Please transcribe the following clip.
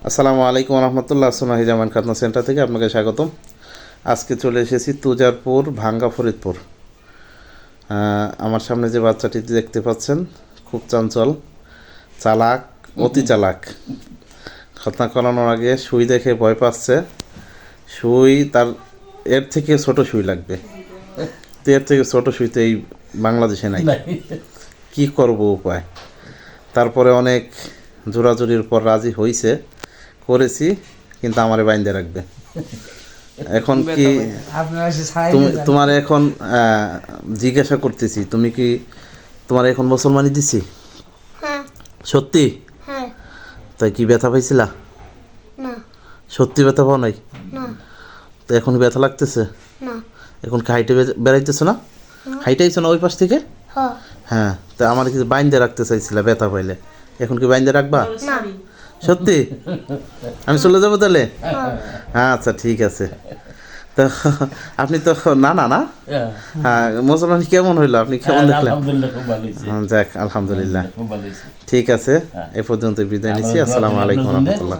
আসসালামু আলাইকুম রহমতুল্লাহ। সোনাহি জামান খাতনা সেন্টার থেকে আপনাকে স্বাগতম। আজকে চলে এসেছি তুজারপুর, ভাঙ্গা, ফরিদপুর। আমার সামনে যে বাচ্চাটি দেখতে পাচ্ছেন খুব চঞ্চল, চালাক, অতি চালাক। খতনা করানোর আগে সুই দেখে ভয় পাচ্ছে। সুই তার এর থেকে ছোট সুই লাগবে, তো এর থেকে ছোট সুই তো এই বাংলাদেশে নাই। কি করব উপায়? তারপরে অনেক জোরাজুরির পর রাজি হয়েছে, করেছি, কিন্তু আমারে বাইন্দে রাখবে। এখন কি তোমার এখন জিজ্ঞাসা করতেছি, তুমি কি তোমার এখন মুসলমানি দিছি? সত্যি? তাই কি ব্যথা পাইছিলা? সত্যি ব্যথা পাও নাই? তো এখন ব্যথা লাগতেছে? এখন কি হাইটে বেড়াইতেছো না? হাইটাইছো না ওই পাশ থেকে? হ্যাঁ, তা আমার কিছু বাইন্দে রাখতে চাইছিলা ব্যথা পাইলে, এখন কি বাইন্দে রাখবা? সত্যি? আমি চলে যাবো তাহলে? আচ্ছা ঠিক আছে। তো আপনি তো না না না হ্যাঁ, মুসলমান কেমন হইলো, আপনি কেমন দেখলেন? যাক আলহামদুলিল্লাহ, ঠিক আছে। এ পর্যন্ত বিদায় নিচ্ছি। আসসালামু আলাইকুম রহমতুল্লাহ।